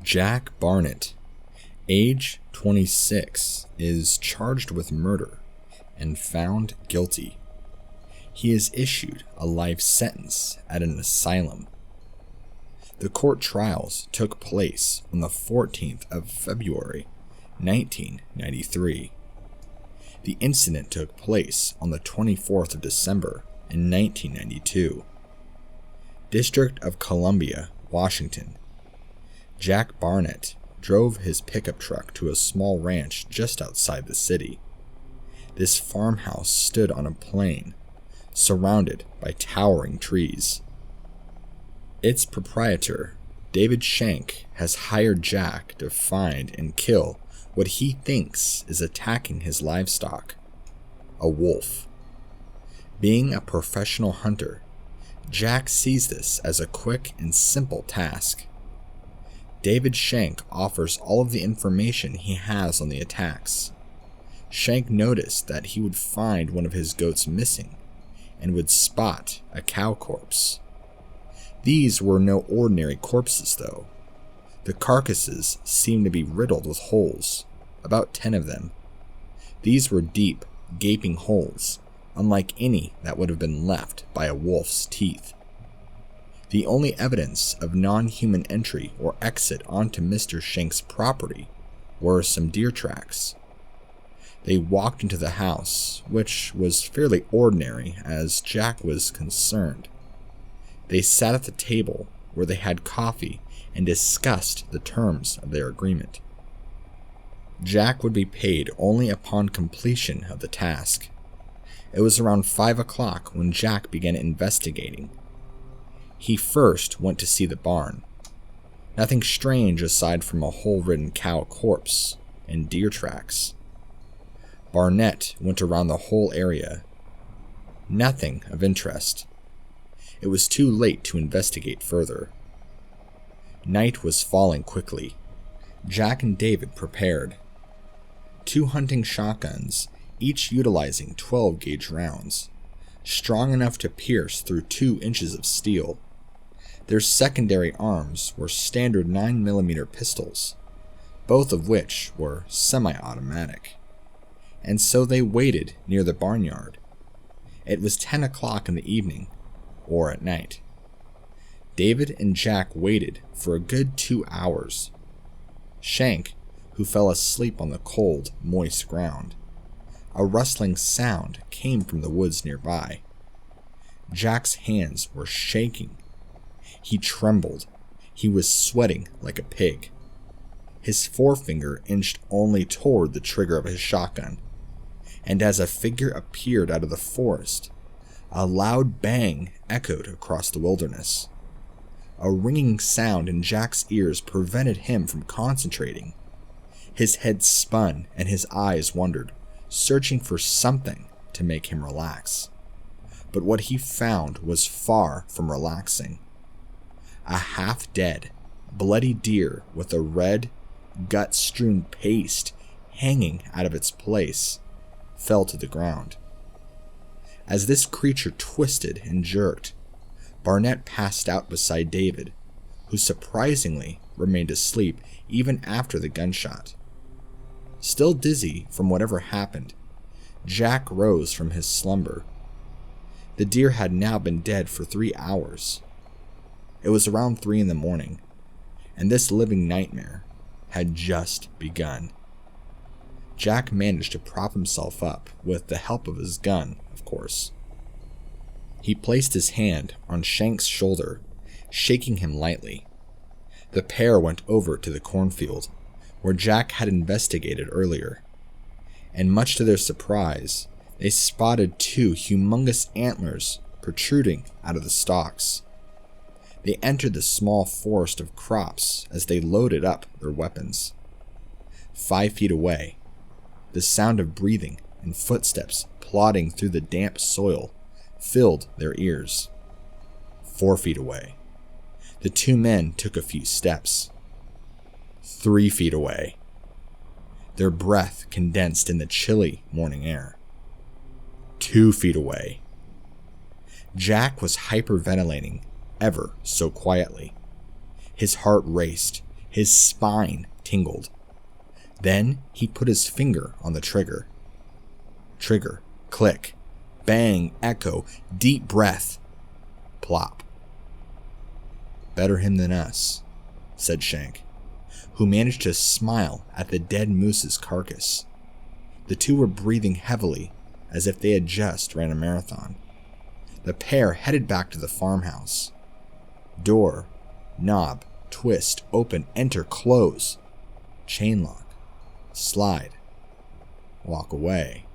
Jack Barnett, age 26, is charged with murder and found guilty. He is issued a life sentence at an asylum. The court trials took place on the 14th of February, 1993. The incident took place on the 24th of December in 1992. District of Columbia, Washington. Jack Barnett drove his pickup truck to a small ranch just outside the city. This farmhouse stood on a plain, surrounded by towering trees. Its proprietor, David Shank, has hired Jack to find and kill what he thinks is attacking his livestock, a wolf. Being a professional hunter, Jack sees this as a quick and simple task. David Shank offers all of the information he has on the attacks. Shank noticed that he would find one of his goats missing and would spot a cow corpse. These were no ordinary corpses, though. The carcasses seemed to be riddled with holes, about 10 of them. These were deep, gaping holes, unlike any that would have been left by a wolf's teeth. The only evidence of non-human entry or exit onto Mr. Shank's property were some deer tracks. They walked into the house, which was fairly ordinary as Jack was concerned. They sat at the table where they had coffee and discussed the terms of their agreement. Jack would be paid only upon completion of the task. It was around 5 o'clock when Jack began investigating. He first went to see the barn. Nothing strange aside from a hole-ridden cow corpse and deer tracks. Barnett went around the whole area. Nothing of interest. It was too late to investigate further. Night was falling quickly. Jack and David prepared. 2 hunting shotguns, each utilizing 12-gauge rounds, strong enough to pierce through 2 inches of steel. Their secondary arms were standard 9mm pistols, both of which were semi-automatic. And so they waited near the barnyard. It was 10 o'clock in the evening, or at night. David and Jack waited for a good 2 hours. Shank, who fell asleep on the cold, moist ground. A rustling sound came from the woods nearby. Jack's hands were shaking. He trembled. He was sweating like a pig. His forefinger inched only toward the trigger of his shotgun. And as a figure appeared out of the forest, a loud bang echoed across the wilderness. A ringing sound in Jack's ears prevented him from concentrating. His head spun and his eyes wandered, searching for something to make him relax. But what he found was far from relaxing. A half-dead, bloody deer with a red, gut-strewn paste hanging out of its place fell to the ground. As this creature twisted and jerked, Barnett passed out beside David, who surprisingly remained asleep even after the gunshot. Still dizzy from whatever happened, Jack rose from his slumber. The deer had now been dead for 3 hours. It was around 3 in the morning, and this living nightmare had just begun. Jack managed to prop himself up with the help of his gun, of course. He placed his hand on Shank's shoulder, shaking him lightly. The pair went over to the cornfield, where Jack had investigated earlier, and much to their surprise, they spotted 2 humongous antlers protruding out of the stalks. They entered the small forest of crops as they loaded up their weapons. 5 feet away, the sound of breathing and footsteps plodding through the damp soil filled their ears. 4 feet away, the 2 men took a few steps. 3 feet away, their breath condensed in the chilly morning air. 2 feet away. Jack was hyperventilating ever so quietly. His heart raced, His spine tingled. Then he put his finger on the trigger. Trigger, click, bang, echo, deep breath, plop. "Better him than us," said Shank, who managed to smile at the dead moose's carcass. The two were breathing heavily, as if they had just ran a marathon. The pair headed back to the farmhouse. Door, knob, twist, open, enter, close, chain lock, slide, walk away.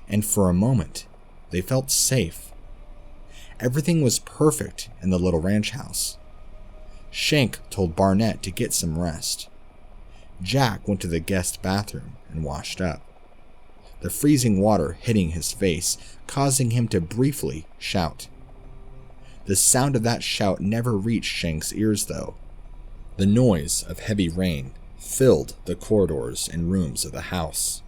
And for a moment, they felt safe. Everything was perfect in the little ranch house. Shank told Barnett to get some rest. Jack went to the guest bathroom and washed up, the freezing water hitting his face, causing him to briefly shout. The sound of that shout never reached Shank's ears, though. The noise of heavy rain filled the corridors and rooms of the house.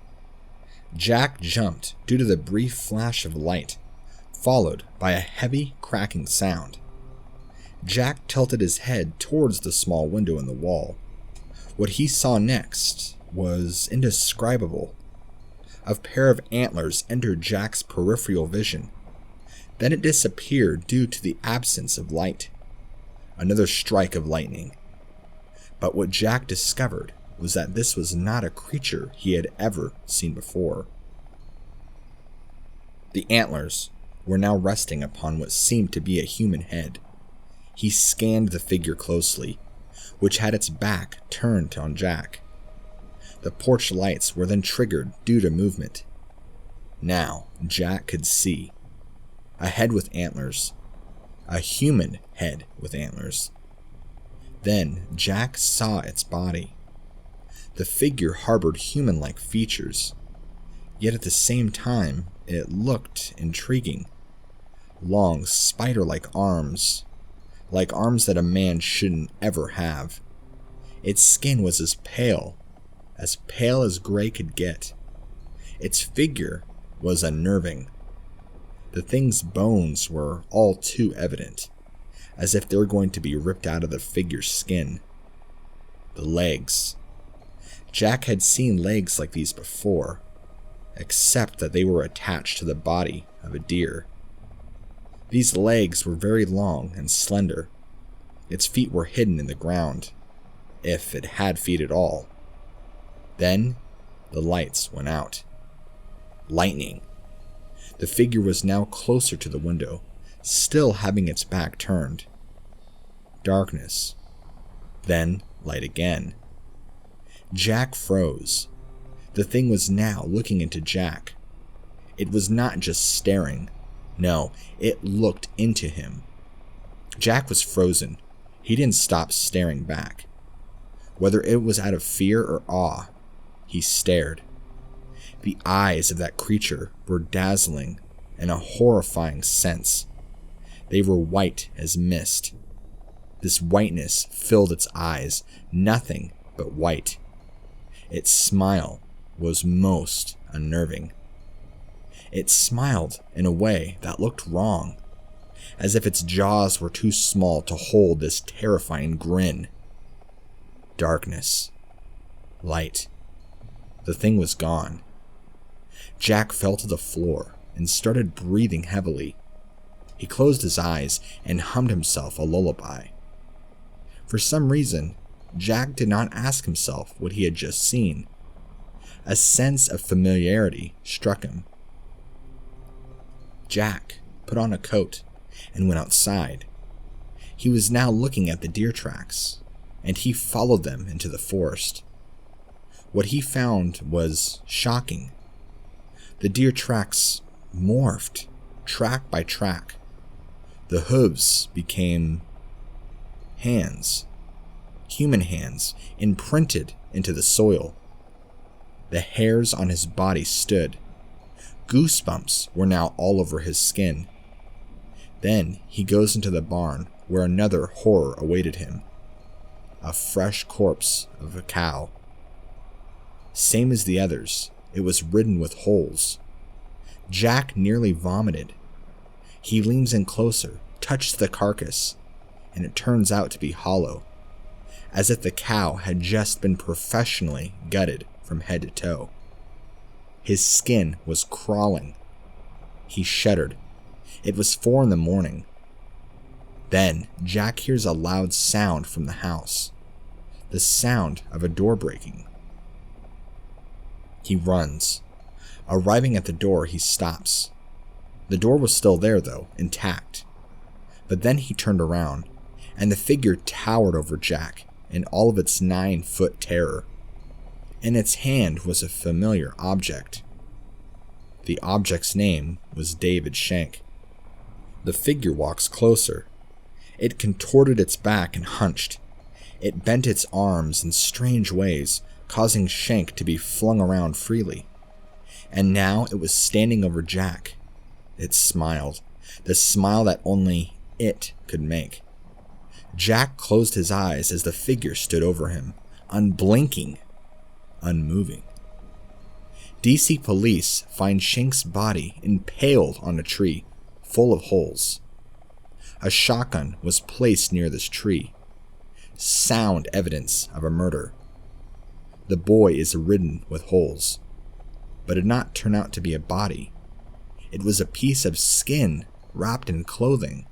Jack jumped due to the brief flash of light, followed by a heavy cracking sound. Jack tilted his head towards the small window in the wall. What he saw next was indescribable. A pair of antlers entered Jack's peripheral vision. Then it disappeared due to the absence of light. Another strike of lightning. But what Jack discovered was that this was not a creature he had ever seen before. The antlers were now resting upon what seemed to be a human head. He scanned the figure closely, which had its back turned on Jack. The porch lights were then triggered due to movement. Now Jack could see. A head with antlers. A human head with antlers. Then Jack saw its body. The figure harbored human-like features, yet at the same time it looked intriguing. Long, spider-like arms, like arms that a man shouldn't ever have. Its skin was as pale as Gray could get. Its figure was unnerving. The thing's bones were all too evident, as if they were going to be ripped out of the figure's skin. The legs. Jack had seen legs like these before, except that they were attached to the body of a deer. These legs were very long and slender. Its feet were hidden in the ground, if it had feet at all. Then, the lights went out. Lightning. The figure was now closer to the window, still having its back turned. Darkness. Then, light again. Jack froze. The thing was now looking into Jack. It was not just staring. No, it looked into him. Jack was frozen. He didn't stop staring back. Whether it was out of fear or awe, he stared. The eyes of that creature were dazzling in a horrifying sense. They were white as mist. This whiteness filled its eyes, nothing but white. Its smile was most unnerving. It smiled in a way that looked wrong, as if its jaws were too small to hold this terrifying grin. Darkness. Light. The thing was gone. Jack fell to the floor and started breathing heavily. He closed his eyes and hummed himself a lullaby. For some reason, Jack did not ask himself what he had just seen. A sense of familiarity struck him. Jack put on a coat and went outside. He was now looking at the deer tracks, and he followed them into the forest. What he found was shocking. The deer tracks morphed, track by track. The hooves became hands, human hands, imprinted into the soil. The hairs on his body stood. Goosebumps were now all over his skin. Then he goes into the barn where another horror awaited him. A fresh corpse of a cow. Same as the others, it was ridden with holes. Jack nearly vomited. He leans in closer, touches the carcass, and it turns out to be hollow. as if the cow had just been professionally gutted from head to toe. His skin was crawling. He shuddered. It was 4 a.m. Then Jack hears a loud sound from the house. The sound of a door breaking. He runs. Arriving at the door, he stops. The door was still there though, intact. But then he turned around, and the figure towered over Jack in all of its 9-foot terror. In its hand was a familiar object. The object's name was David Shank. The figure walks closer. It contorted its back and hunched. It bent its arms in strange ways, causing Shank to be flung around freely. And now it was standing over Jack. It smiled, the smile that only it could make. Jack closed his eyes as the figure stood over him, unblinking, unmoving. DC police find Shank's body impaled on a tree, full of holes. A shotgun was placed near this tree. Sound evidence of a murder. The boy is ridden with holes, but did not turn out to be a body. It was a piece of skin wrapped in clothing.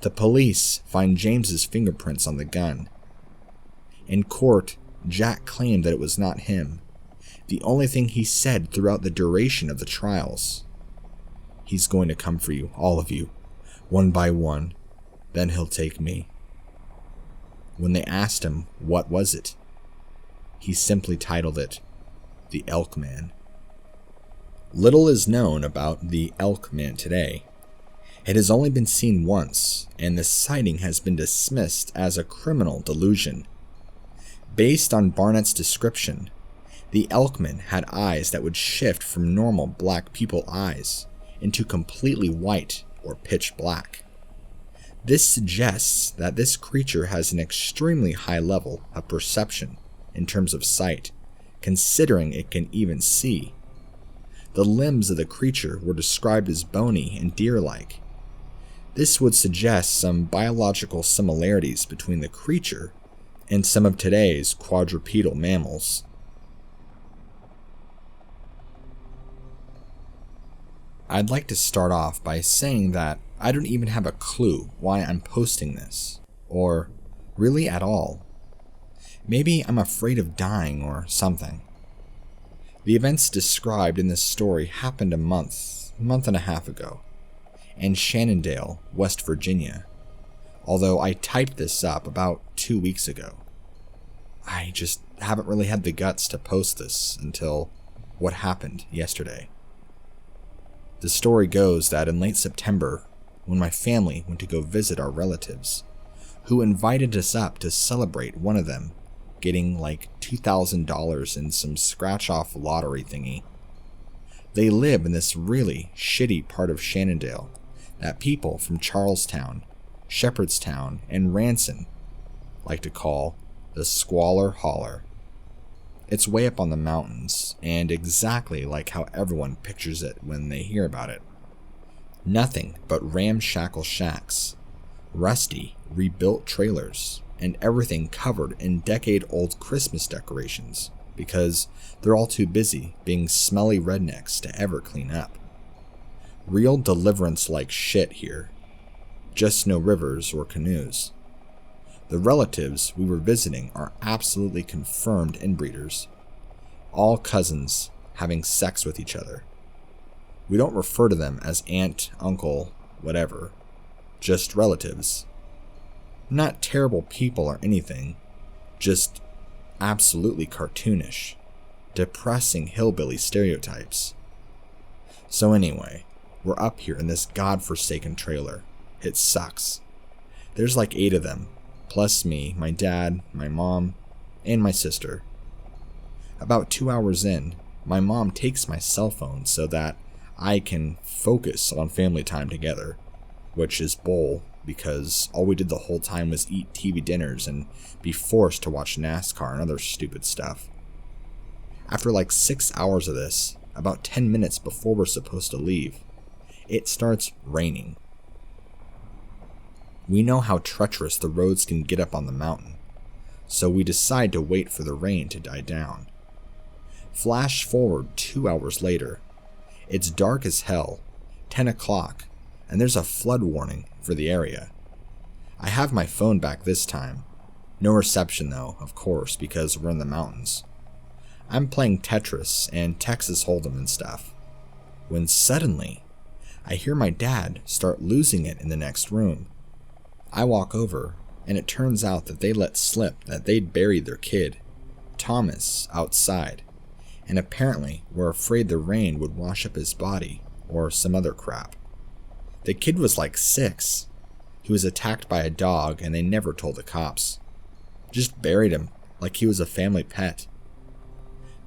The police find James's fingerprints on the gun. In court, Jack claimed that it was not him. The only thing he said throughout the duration of the trials. He's going to come for you, all of you, one by one. Then he'll take me. When they asked him what was it, he simply titled it, The Elk Man. Little is known about the Elk Man today. It has only been seen once, and the sighting has been dismissed as a criminal delusion. Based on Barnett's description, the Elkman had eyes that would shift from normal black people eyes into completely white or pitch black. This suggests that this creature has an extremely high level of perception in terms of sight, considering it can even see. The limbs of the creature were described as bony and deer-like. This would suggest some biological similarities between the creature and some of today's quadrupedal mammals. I'd like to start off by saying that I don't even have a clue why I'm posting this, or really at all. Maybe I'm afraid of dying or something. The events described in this story happened a month and a half ago, in Shenandoah, West Virginia, although I typed this up about 2 weeks ago. I just haven't really had the guts to post this until what happened yesterday. The story goes that in late September, when my family went to go visit our relatives, who invited us up to celebrate one of them getting like $2,000 in some scratch-off lottery thingy. They live in this really shitty part of Shenandoah that people from Charlestown, Shepherdstown, and Ranson like to call the Squalor Holler. It's way up on the mountains, and exactly like how everyone pictures it when they hear about it. Nothing but ramshackle shacks, rusty, rebuilt trailers, and everything covered in decade-old Christmas decorations because they're all too busy being smelly rednecks to ever clean up. Real Deliverance-like shit here. Just no rivers or canoes. The relatives we were visiting are absolutely confirmed inbreeders. All cousins having sex with each other. We don't refer to them as aunt, uncle, whatever. Just relatives. Not terrible people or anything. Just absolutely cartoonish. Depressing hillbilly stereotypes. So anyway, we're up here in this godforsaken trailer. It sucks. There's like 8 of them. Plus me, my dad, my mom, and my sister. About 2 hours in, my mom takes my cell phone so that I can focus on family time together, which is bull because all we did the whole time was eat TV dinners and be forced to watch NASCAR and other stupid stuff. After like 6 hours of this, about 10 minutes before we're supposed to leave, it starts raining. We know how treacherous the roads can get up on the mountain, so we decide to wait for the rain to die down. Flash forward 2 hours later. It's dark as hell, 10 o'clock, and there's a flood warning for the area. I have my phone back this time. No reception though, of course, because we're in the mountains. I'm playing Tetris and Texas Hold'em and stuff, when suddenly, I hear my dad start losing it in the next room. I walk over, and it turns out that they let slip that they'd buried their kid, Thomas, outside, and apparently were afraid the rain would wash up his body, or some other crap. The kid was like 6. He was attacked by a dog, and they never told the cops. Just buried him like he was a family pet.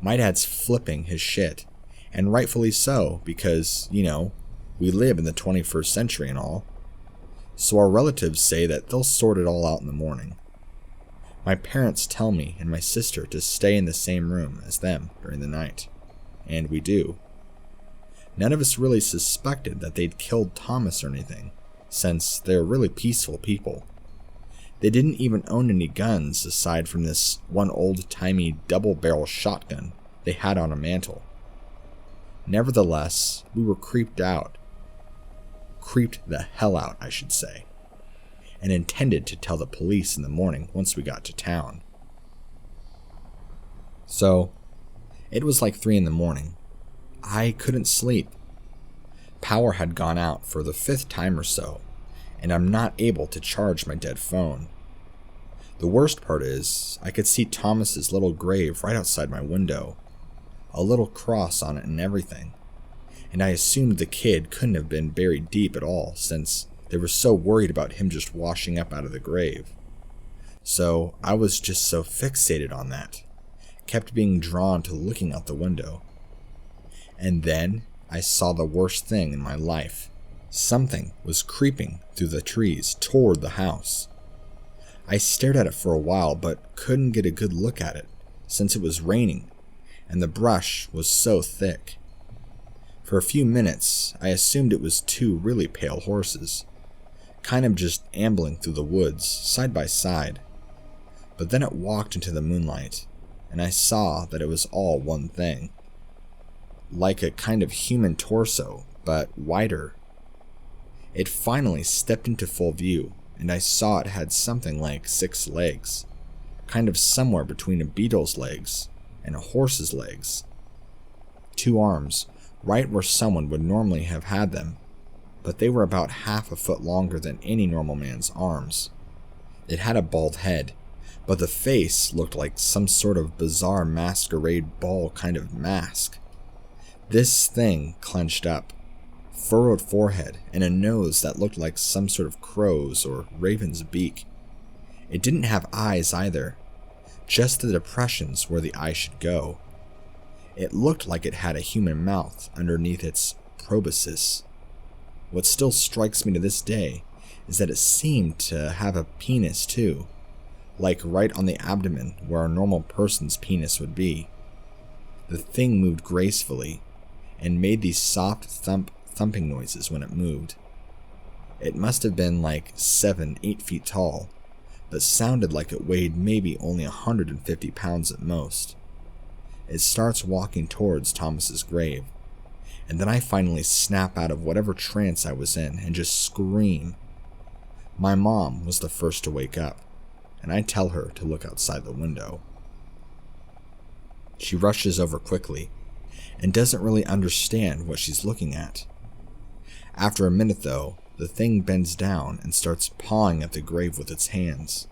My dad's flipping his shit, and rightfully so, because, we live in the 21st century and all. So our relatives say that they'll sort it all out in the morning. My parents tell me and my sister to stay in the same room as them during the night, and we do. None of us really suspected that they'd killed Thomas or anything, since they're really peaceful people. They didn't even own any guns aside from this one old-timey double-barrel shotgun they had on a mantle. Nevertheless, we were creeped out. Creeped the hell out, I should say, and intended to tell the police in the morning once we got to town. So, it was like 3 in the morning. I couldn't sleep. Power had gone out for the 5th time or so, and I'm not able to charge my dead phone. The worst part is, I could see Thomas's little grave right outside my window, a little cross on it and everything, and I assumed the kid couldn't have been buried deep at all since they were so worried about him just washing up out of the grave. So I was just so fixated on that, kept being drawn to looking out the window. And then I saw the worst thing in my life. Something was creeping through the trees toward the house. I stared at it for a while but couldn't get a good look at it since it was raining and the brush was so thick. For a few minutes, I assumed it was 2 really pale horses, kind of just ambling through the woods, side by side. But then it walked into the moonlight, and I saw that it was all one thing. Like a kind of human torso, but wider. It finally stepped into full view, and I saw it had something like 6 legs, kind of somewhere between a beetle's legs and a horse's legs. 2 arms, right where someone would normally have had them, but they were about half a foot longer than any normal man's arms. It had a bald head, but the face looked like some sort of bizarre masquerade ball kind of mask. This thing clenched up, furrowed forehead, and a nose that looked like some sort of crow's or raven's beak. It didn't have eyes either, just the depressions where the eye should go. It looked like it had a human mouth underneath its proboscis. What still strikes me to this day is that it seemed to have a penis too, like right on the abdomen where a normal person's penis would be. The thing moved gracefully and made these soft thumping noises when it moved. It must have been like 7-8 feet tall, but sounded like it weighed maybe only 150 pounds at most. It starts walking towards Thomas's grave, and then I finally snap out of whatever trance I was in and just scream. My mom was the first to wake up, and I tell her to look outside the window. She rushes over quickly and doesn't really understand what she's looking at. After a minute though, the thing bends down and starts pawing at the grave with its hands.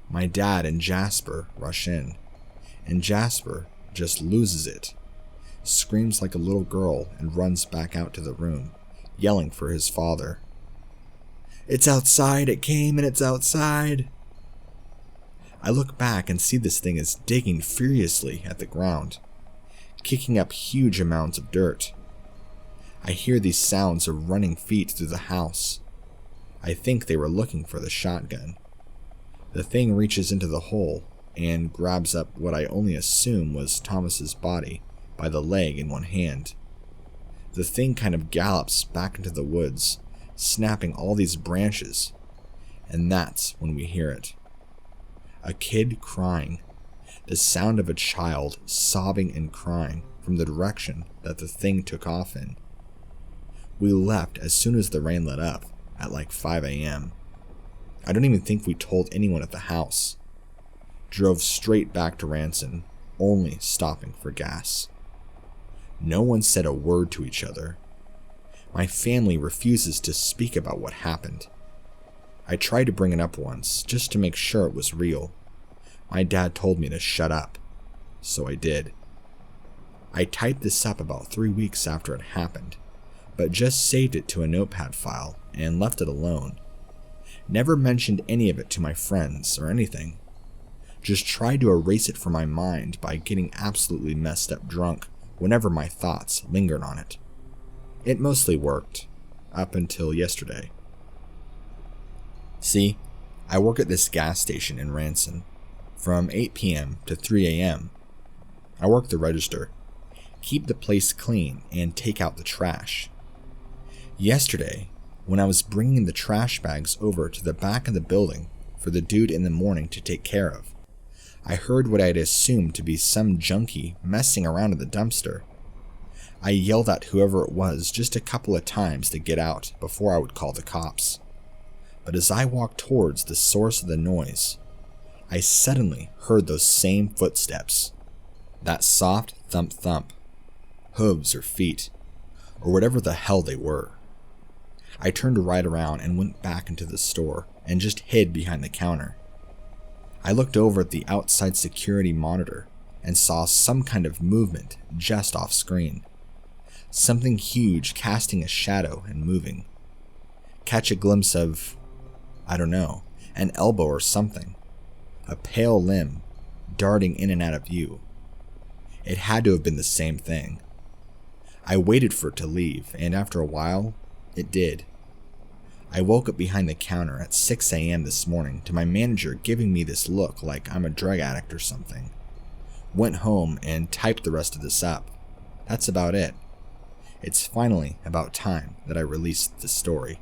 My dad and Jasper rush in, and Jasper just loses it, screams like a little girl and runs back out to the room, yelling for his father. "It's outside, it came and it's outside." I look back and see this thing is digging furiously at the ground, kicking up huge amounts of dirt. I hear these sounds of running feet through the house. I think they were looking for the shotgun. The thing reaches into the hole and grabs up what I only assume was Thomas's body by the leg in one hand. The thing kind of gallops back into the woods, snapping all these branches, and that's when we hear it. A kid crying. The sound of a child sobbing and crying from the direction that the thing took off in. We left as soon as the rain let up at like 5 a.m. I don't even think we told anyone at the house. Drove straight back to Ranson, only stopping for gas. No one said a word to each other. My family refuses to speak about what happened. I tried to bring it up once, just to make sure it was real. My dad told me to shut up, so I did. I typed this up about 3 weeks after it happened, but just saved it to a notepad file and left it alone. Never mentioned any of it to my friends or anything. Just tried to erase it from my mind by getting absolutely messed up drunk whenever my thoughts lingered on it. It mostly worked, up until yesterday. See, I work at this gas station in Ranson, from 8 p.m. to 3 a.m. I work the register, keep the place clean, and take out the trash. Yesterday, when I was bringing the trash bags over to the back of the building for the dude in the morning to take care of, I heard what I had assumed to be some junkie messing around in the dumpster. I yelled at whoever it was just a couple of times to get out before I would call the cops. But as I walked towards the source of the noise, I suddenly heard those same footsteps. That soft thump-thump, hooves or feet, or whatever the hell they were. I turned right around and went back into the store and just hid behind the counter. I looked over at the outside security monitor and saw some kind of movement just off screen. Something huge casting a shadow and moving. Catch a glimpse of, I don't know, an elbow or something. A pale limb darting in and out of view. It had to have been the same thing. I waited for it to leave, and after a while, it did. I woke up behind the counter at 6 a.m. this morning to my manager giving me this look like I'm a drug addict or something. Went home and typed the rest of this up. That's about it. It's finally about time that I released the story.